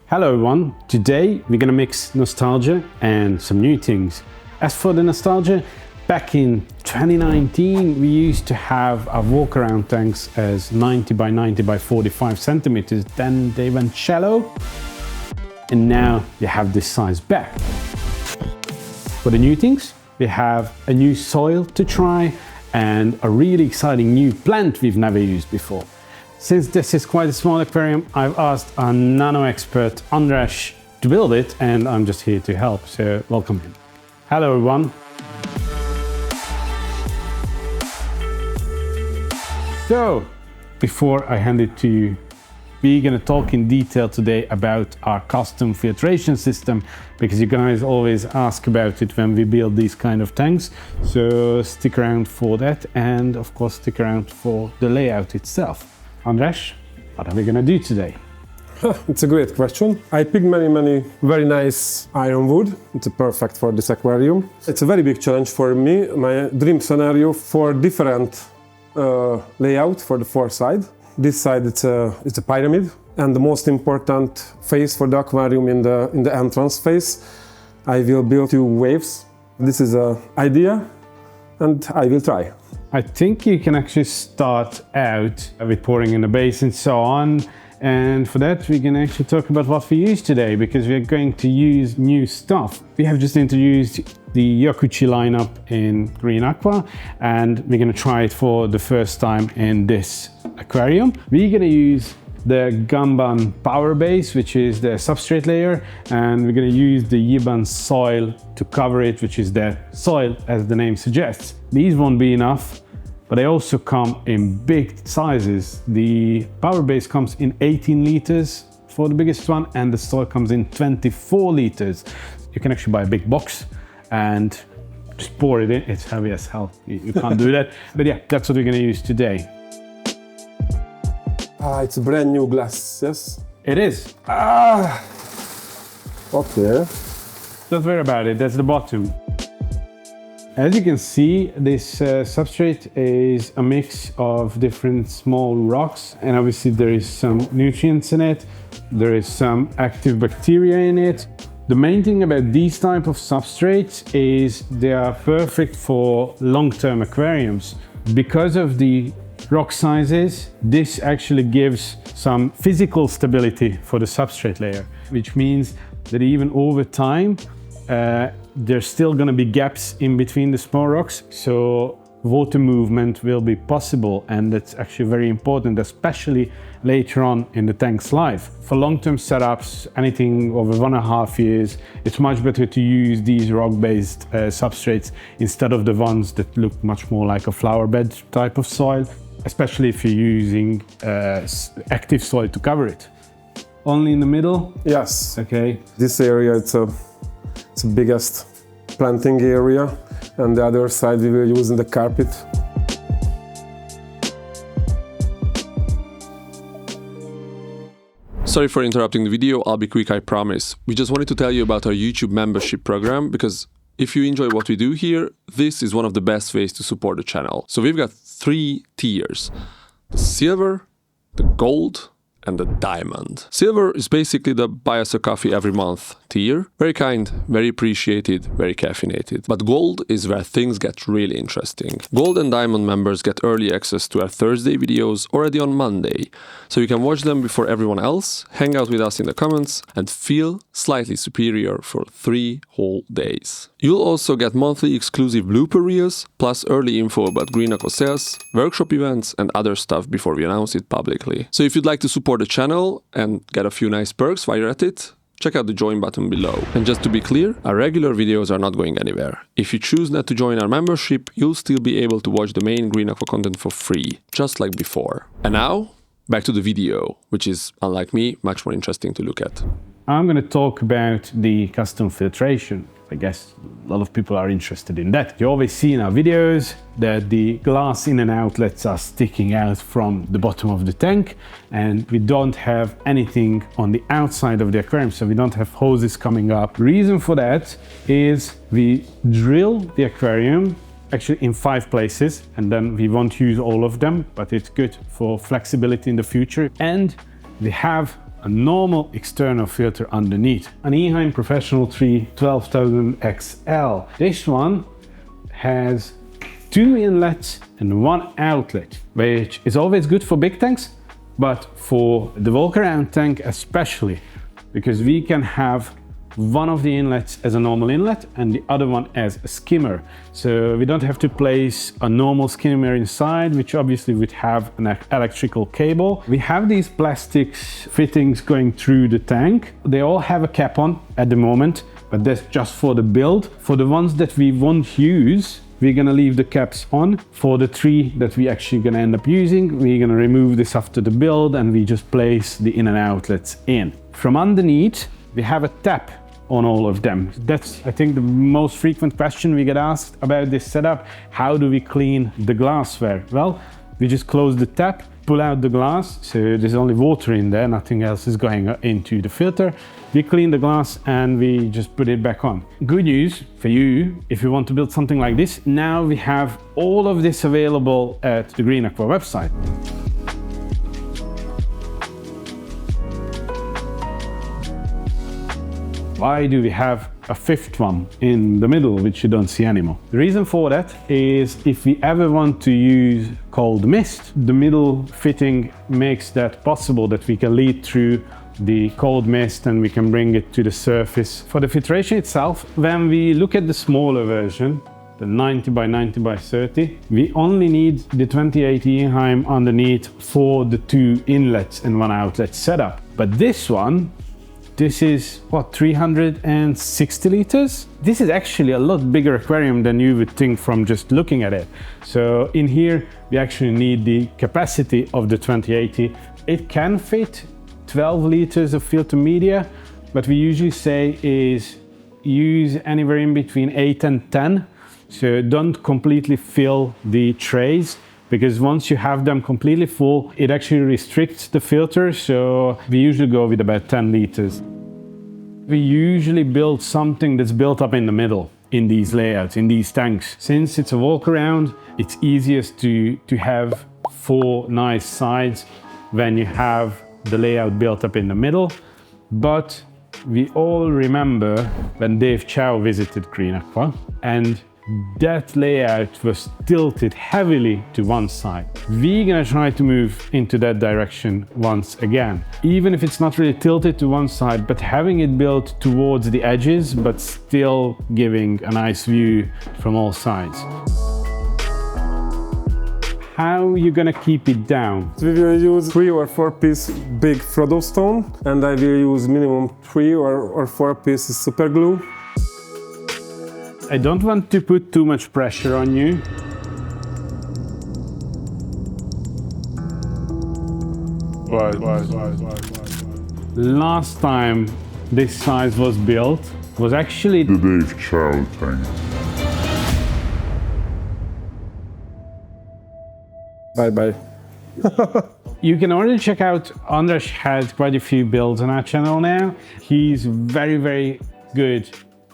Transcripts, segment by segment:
Hello everyone, today we're gonna mix nostalgia and some new things. As for the nostalgia, back in 2019 we used to have our walk-around tanks as 90 by 90 by 45 centimeters, then they went shallow and now they have this size back. For the new things, we have a new soil to try and a really exciting new plant we've never used before. Since this is quite a small aquarium, I've asked our nano expert András to build it, and I'm just here to help, so welcome him. Hello everyone. So, before I hand it to you, we're gonna talk in detail today about our custom filtration system, because you guys always ask about it when we build these kind of tanks. So stick around for that, and of course stick around for the layout itself. András, what are we gonna do today? It's a great question. I picked many very nice ironwood. It's perfect for this aquarium. It's a very big challenge for me. My dream scenario for different layout for the four side. This side it's a pyramid, and the most important phase for the aquarium in the entrance phase, I will build two waves. This is an idea, and I will try. I think you can actually start out with pouring in the base and so on. And for that, we can actually talk about what we use today, because we're going to use new stuff. We have just introduced the Yokuchi lineup in Green Aqua, and we're going to try it for the first time in this aquarium. We're going to use the Gamban power base, which is the substrate layer, and we're going to use the Yiban soil to cover it, which is the soil as the name suggests. These won't be enough, but they also come in big sizes. The power base comes in 18 liters for the biggest one, and the soil comes in 24 liters. You can actually buy a big box and just pour it in. It's heavy as hell, you can't do that. But yeah, that's what we're gonna use today. It's a brand new glass, yes? It is. Okay. Don't worry about it, that's the bottom. As you can see, this substrate is a mix of different small rocks, and obviously there is some nutrients in it, there is some active bacteria in it. The main thing about these type of substrates is they are perfect for long-term aquariums. Because of the rock sizes, this actually gives some physical stability for the substrate layer, which means that even over time, there's still going to be gaps in between the small rocks, so water movement will be possible, and that's actually very important, especially later on in the tank's life. For long-term setups, anything over 1.5 years, it's much better to use these rock-based substrates instead of the ones that look much more like a flower bed type of soil, especially if you're using active soil to cover it. Only in the middle? Yes. Okay. This area, it's the biggest planting area, and the other side we will use in the carpet. Sorry for interrupting the video, I'll be quick, I promise. We just wanted to tell you about our YouTube membership program, because if you enjoy what we do here, this is one of the best ways to support the channel. So we've got 3 tiers: the silver, the gold, and the diamond. Silver is basically the buy us a coffee every month tier. Very kind, very appreciated, very caffeinated. But gold is where things get really interesting. Gold and diamond members get early access to our Thursday videos already on Monday, so you can watch them before everyone else, hang out with us in the comments, and feel slightly superior for 3 whole days. You'll also get monthly exclusive blooper reels, plus early info about Green Aqua sales, workshop events, and other stuff before we announce it publicly. So if you'd like to support the channel and get a few nice perks while you're at it, check out the join button below. And just to be clear, our regular videos are not going anywhere. If you choose not to join our membership, you'll still be able to watch the main Green Aqua content for free, just like before. And now, back to the video, which is, unlike me, much more interesting to look at. I'm going to talk about the custom filtration. I guess a lot of people are interested in that. You always see in our videos that the glass in and outlets are sticking out from the bottom of the tank, and we don't have anything on the outside of the aquarium, so we don't have hoses coming up. The reason for that is we drill the aquarium actually in 5 places, and then we won't use all of them, but it's good for flexibility in the future. And we have a normal external filter underneath. An Eheim Professional 3 12000 XL. This one has 2 inlets and 1 outlet, which is always good for big tanks, but for the Walkaround tank especially, because we can have one of the inlets as a normal inlet and the other one as a skimmer. So we don't have to place a normal skimmer inside, which obviously would have an electrical cable. We have these plastic fittings going through the tank. They all have a cap on at the moment, but that's just for the build. For the ones that we won't use, we're gonna leave the caps on. For the 3 that we actually gonna end up using, we're gonna remove this after the build and we just place the in and outlets in. From underneath, we have a tap on all of them. That's, I think, the most frequent question we get asked about this setup. How do we clean the glassware? Well, we just close the tap, pull out the glass, so there's only water in there, nothing else is going into the filter. We clean the glass and we just put it back on. Good news for you, if you want to build something like this, now we have all of this available at the Green Aqua website. Why do we have a 5th one in the middle, which you don't see anymore? The reason for that is if we ever want to use cold mist, the middle fitting makes that possible, that we can lead through the cold mist and we can bring it to the surface. For the filtration itself, when we look at the smaller version, the 90 by 90 by 30, we only need the 2080 Eheim underneath for the 2 inlets and 1 outlet setup. But this one, this is what, 360 liters? This is actually a lot bigger aquarium than you would think from just looking at it. So in here, we actually need the capacity of the 2080. It can fit 12 liters of filter media, but we usually say is use anywhere in between 8 and 10. So don't completely fill the trays, because once you have them completely full, it actually restricts the filter, so we usually go with about 10 liters. We usually build something that's built up in the middle in these layouts, in these tanks. Since it's a Walkaround, it's easiest to have 4 nice sides when you have the layout built up in the middle. But we all remember when Dave Chow visited Green Aqua, and that layout was tilted heavily to one side. We're gonna try to move into that direction once again. Even if it's not really tilted to one side, but having it built towards the edges, but still giving a nice view from all sides. How are you gonna keep it down? We will use 3 or 4 piece big Frodo stone, and I will use minimum 3 or 4 pieces super glue. I don't want to put too much pressure on you. Last time this size was built was actually the Dave Chow tank. Bye-bye. You can already check out, András has quite a few builds on our channel now. He's very, very good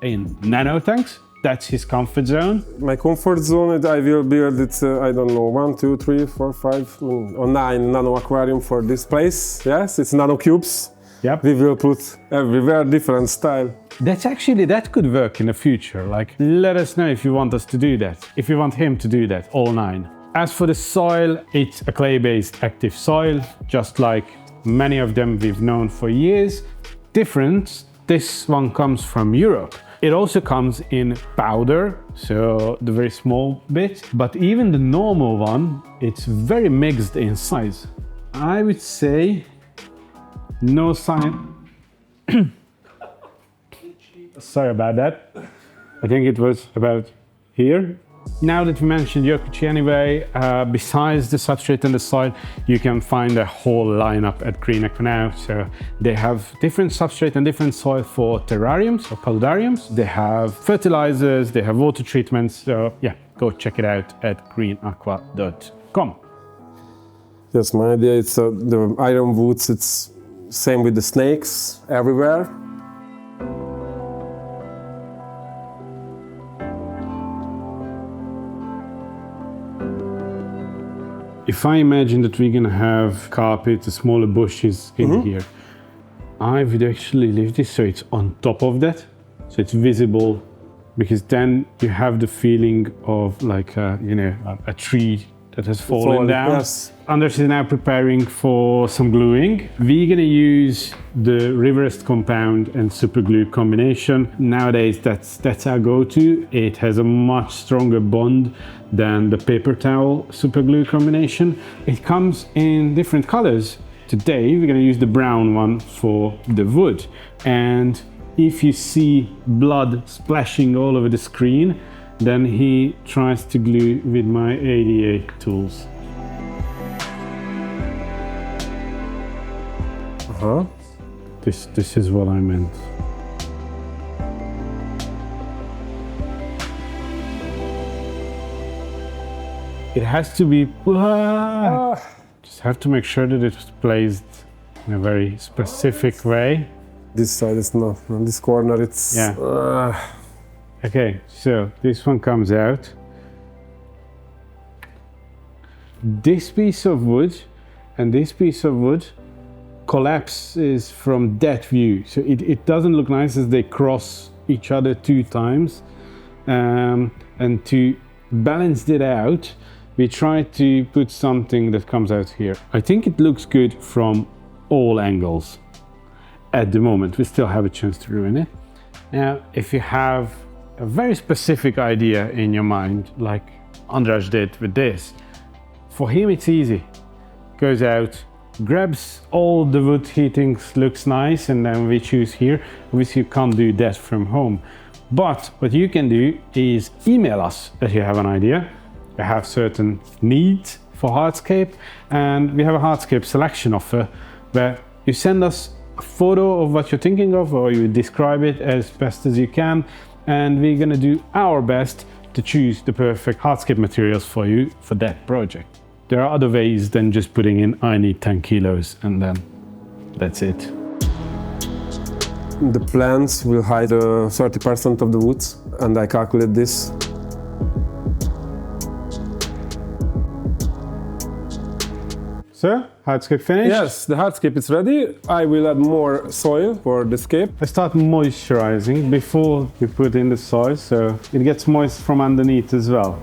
in nano tanks. That's his comfort zone. My comfort zone, I will build it, I don't know, 1, 2, 3, 4, 5, or 9 nano aquarium for this place. Yes, it's nano cubes. Yep. We will put everywhere different style. That could work in the future. Like, let us know if you want us to do that. If you want him to do that, all 9. As for the soil, it's a clay-based active soil, just like many of them we've known for years. Difference, this one comes from Europe. It also comes in powder, so the very small bit, but even the normal one, it's very mixed in size. I would say no sign. Sorry about that. I think it was about here. Now that we mentioned Yokuchi anyway, besides the substrate and the soil, you can find a whole lineup at Green Aqua now. So they have different substrate and different soil for terrariums or paludariums. They have fertilizers, they have water treatments. So yeah, go check it out at greenaqua.com. Yes, my idea is the ironwoods, it's same with the snakes everywhere. If I imagine that we're gonna have carpet, smaller bushes in here, I would actually leave this so it's on top of that, so it's visible, because then you have the feeling of like a tree that has fallen down. Yes. András is now preparing for some gluing. We're gonna use the reversed compound and super glue combination. Nowadays, that's our go-to. It has a much stronger bond than the paper towel super glue combination. It comes in different colors. Today, we're gonna use the brown one for the wood. And if you see blood splashing all over the screen, then he tries to glue with my 88 tools. This is what I meant. It has to be... Just have to make sure that it's placed in a very specific way. This side is not, on this corner it's... Yeah. Okay, so this one comes out. This piece of wood and this piece of wood collapses from that view. So it doesn't look nice as they cross each other 2 times. And to balance it out, we try to put something that comes out here. I think it looks good from all angles. At the moment, we still have a chance to ruin it. Now, if you have a very specific idea in your mind, like András did with this, for him it's easy. Goes out, grabs all the wood he thinks looks nice, and then we choose here. Obviously you can't do that from home. But what you can do is email us if you have an idea. You have certain needs for Hardscape, and we have a Hardscape selection offer where you send us a photo of what you're thinking of, or you describe it as best as you can, and we're gonna do our best to choose the perfect Hardscape materials for you for that project. There are other ways than just putting in, I need 10 kilos, and then that's it. The plants will hide 30% of the woods, and I calculate this. So, Hardscape finished? Yes, the hardscape is ready. I will add more soil for the scape. I start moisturizing before we put in the soil, so it gets moist from underneath as well.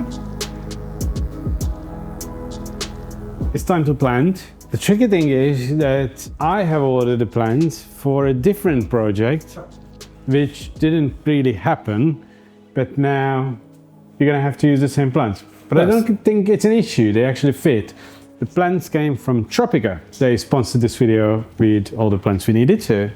It's time to plant. The tricky thing is that I have ordered the plants for a different project, which didn't really happen, but now you're gonna have to use the same plants. But yes. I don't think it's an issue, they actually fit. The plants came from Tropica. They sponsored this video with all the plants we needed, so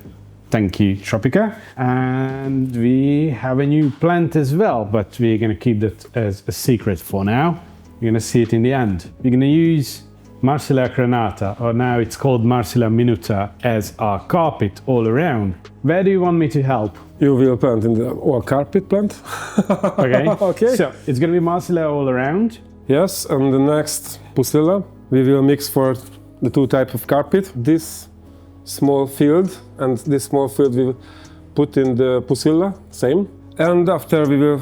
thank you, Tropica. And we have a new plant as well, but we're gonna keep that as a secret for now. You're gonna see it in the end. We're gonna use Marsilea crenata, or now it's called Marsilea minuta, as our carpet all around. Where do you want me to help? You will plant in the carpet plant. Okay. Okay. So it's gonna be Marsilea all around. Yes, and the next Pusilla, we will mix for the 2 types of carpet. This small field and this small field we will put in the Pusilla, same. And after we will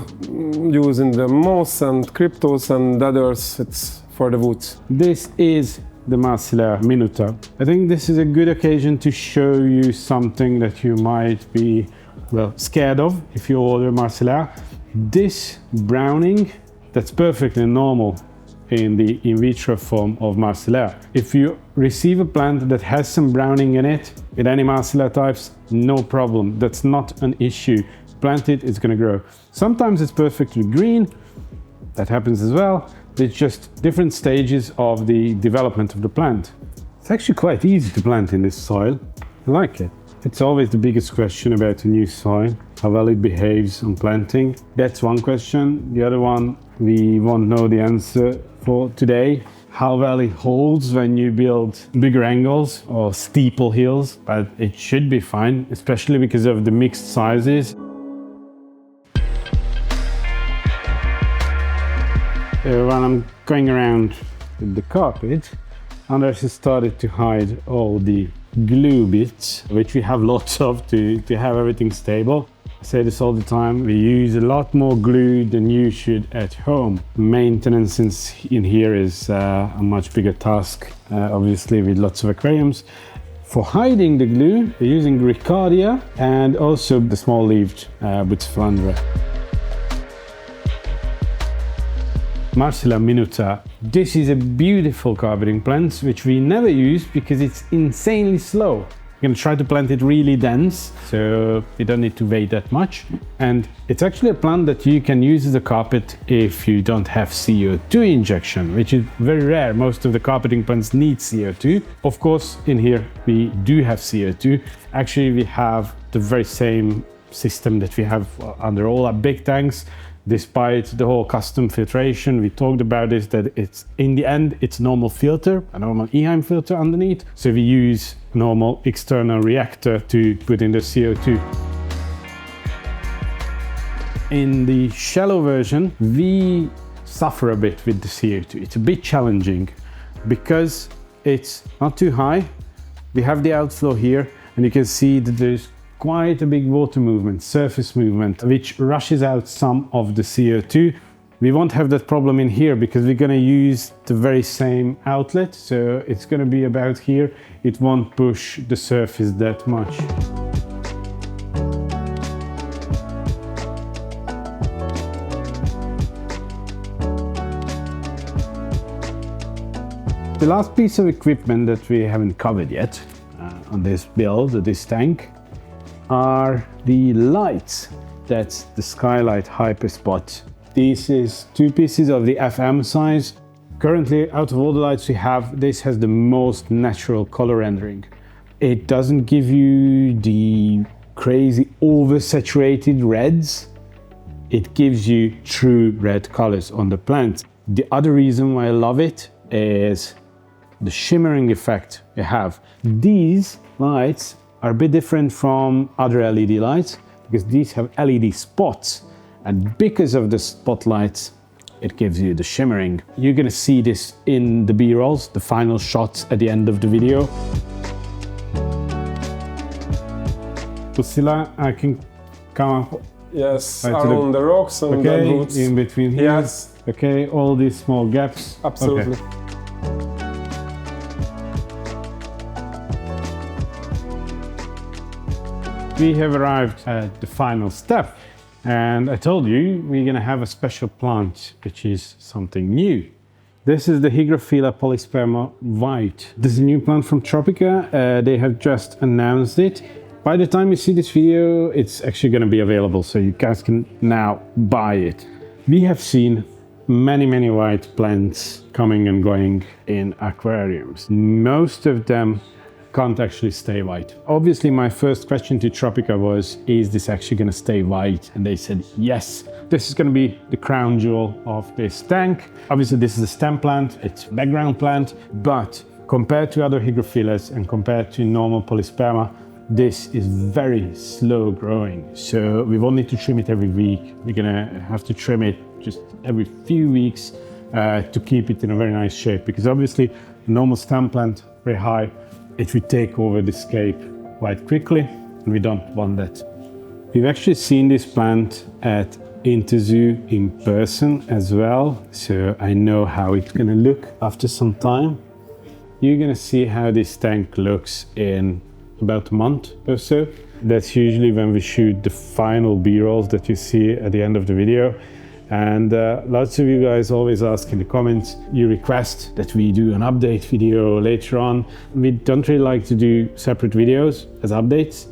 use in the moss and cryptos and others, it's for the woods. This is the Marsilea minuta. I think this is a good occasion to show you something that you might be, well, scared of if you order Marsilea. This browning, that's perfectly normal in the in vitro form of Marsilea. If you receive a plant that has some browning in it, with any Marsilea types, no problem. That's not an issue. Plant it, it's gonna grow. Sometimes it's perfectly green, that happens as well. It's just different stages of the development of the plant. It's actually quite easy to plant in this soil. I like it. It's always the biggest question about a new soil, how well it behaves on planting. That's one question. The other one, we won't know the answer for today. How well it holds when you build bigger angles or steeple hills, but it should be fine, especially because of the mixed sizes. When I'm going around with the carpet, András has started to hide all the glue bits, which we have lots of to have everything stable. I say this all the time, we use a lot more glue than you should at home. Maintenance in here is a much bigger task, obviously with lots of aquariums. For hiding the glue, we're using Ricardia and also the small-leaved Butiflandra. Marcella minuta. This is a beautiful carpeting plant which we never use because it's insanely slow. We're going to try to plant it really dense, so you don't need to wait that much. And it's actually a plant that you can use as a carpet if you don't have CO2 injection, which is very rare. Most of the carpeting plants need CO2. Of course, in here we do have CO2. Actually, we have the very same system that we have under all our big tanks. Despite the whole custom filtration, we talked about this, that it's in the end, it's normal filter, a normal Eheim filter underneath. So we use normal external reactor to put in the CO2. In the shallow version, we suffer a bit with the CO2. It's a bit challenging because it's not too high. We have the outflow here, and you can see that there's quite a big water movement, surface movement, which rushes out some of the CO2. We won't have that problem in here because we're going to use the very same outlet, so it's going to be about here. It won't push the surface that much. The last piece of equipment that we haven't covered yet on this build, this tank, are the lights. That's the Skylight HYPERSPOT. This is 2 pieces of the FM size. Currently, out of all the lights we have, this has the most natural color rendering. It doesn't give you the crazy oversaturated reds. It gives you true red colors on the plant. The other reason why I love it is the shimmering effect you have. These lights are a bit different from other LED lights because these have LED spots, and because of the spotlights it gives you the shimmering. You're gonna see this in the B-rolls, the final shots at the end of the video. Pusilla, I can come up. Yes, around the rocks and the roots. In between here. Yes. Okay, all these small gaps. Absolutely. Okay. We have arrived at the final step, and I told you we're going to have a special plant, which is something new. This is the Hygrophila polysperma white. This is a new plant from Tropica. They have just announced it. By the time you see this video, it's actually going to be available, so you guys can now buy it. We have seen many white plants coming and going in aquariums. Most of them can't actually stay white. Obviously, my first question to Tropica was, is this actually going to stay white? And they said, yes. This is going to be the crown jewel of this tank. Obviously, this is a stem plant, it's a background plant, but compared to other Hygrophilas and compared to normal polysperma, this is very slow growing. So we won't need to trim it every week. We're going to have to trim it just every few weeks to keep it in a very nice shape, because obviously, a normal stem plant, very high, it will take over the scape quite quickly, and we don't want that. We've actually seen this plant at Interzoo in person as well, so I know how it's going to look after some time. You're going to see how this tank looks in about a month or so. That's usually when we shoot the final B-rolls that you see at the end of the video. And lots of you guys always ask in the comments, you request that we do an update video later on. We don't really like to do separate videos as updates.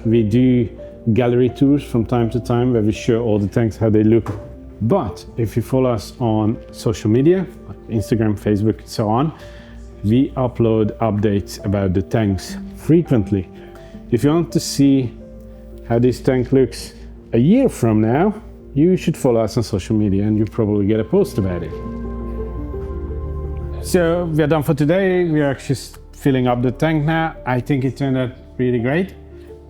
We do gallery tours from time to time where we show all the tanks, how they look. But if you follow us on social media, like Instagram, Facebook, and so on, we upload updates about the tanks frequently. If you want to see how this tank looks a year from now, you should follow us on social media and you'll probably get a post about it. So we are done for today. We are actually filling up the tank now. I think it turned out really great.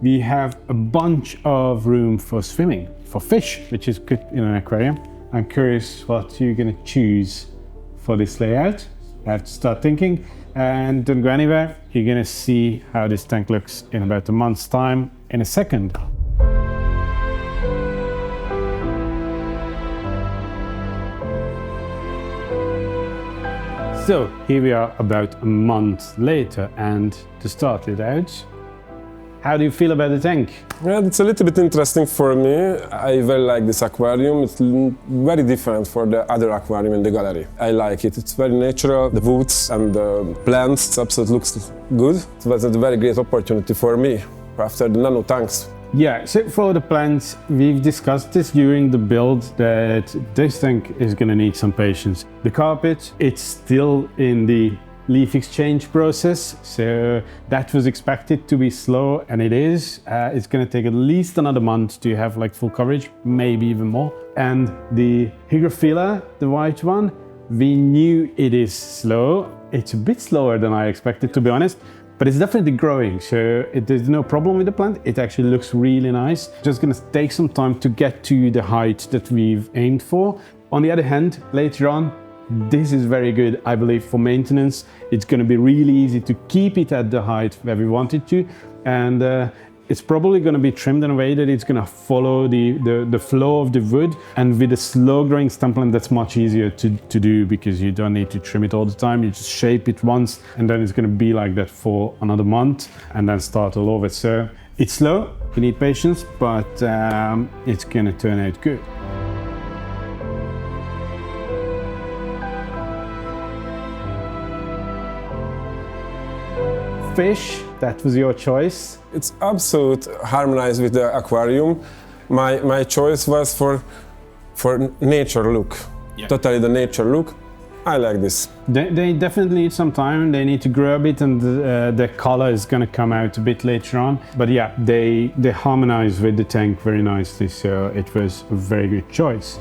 We have a bunch of room for swimming, for fish, which is good in an aquarium. I'm curious what you're gonna choose for this layout. I have to start thinking, and don't go anywhere. You're gonna see how this tank looks in about a month's time in a second. So here we are about a month later, and to start it out, how do you feel about the tank? Yeah, it's a little bit interesting for me. I very like this aquarium. It's very different for the other aquarium in the gallery. I like it. It's very natural. The woods and the plants, absolutely looks good. It was a very great opportunity for me after the nano tanks. Yeah, so for the plants, we've discussed this during the build that this tank is going to need some patience. The carpet, it's still in the leaf exchange process, so that was expected to be slow, and it is. It's going to take at least another month to have like full coverage, maybe even more. And the hygrophila, the white one, we knew it is slow. It's a bit slower than I expected, to be honest. But it's definitely growing, so there's no problem with the plant. It actually looks really nice. Just gonna take some time to get to the height that we've aimed for. On the other hand, later on, this is very good, I believe, for maintenance. It's gonna be really easy to keep it at the height where we want it to. And it's probably going to be trimmed in a way that it's going to follow the flow of the wood, and with a slow growing stem plant that's much easier to do, because you don't need to trim it all the time. You just shape it once, and then it's going to be like that for another month and then start all over. So it's slow, you need patience, but it's going to turn out good. Fish, that was your choice. It's absolute harmonized with the aquarium. My choice was for nature look. Yeah. Totally the nature look. I like this. They definitely need some time. They need to grow a bit, and the color is going to come out a bit later on. But yeah, they harmonize with the tank very nicely, so it was a very good choice.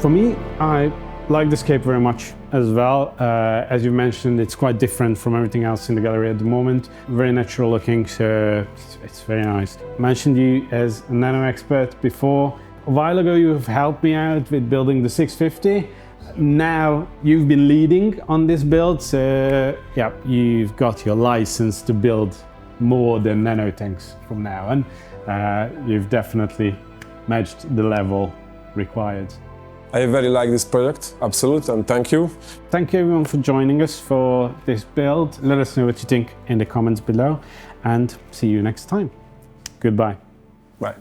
For me, I like the scape very much as well. As you mentioned, it's quite different from everything else in the gallery at the moment. Very natural looking, so it's very nice. Mentioned you as a nano expert before. A while ago you've helped me out with building the 650. Now you've been leading on this build, so yeah, you've got your license to build more than nano tanks from now on. You've definitely matched the level required. I very like this project, absolutely, and thank you. Thank you everyone for joining us for this build. Let us know what you think in the comments below, and see you next time. Goodbye. Bye.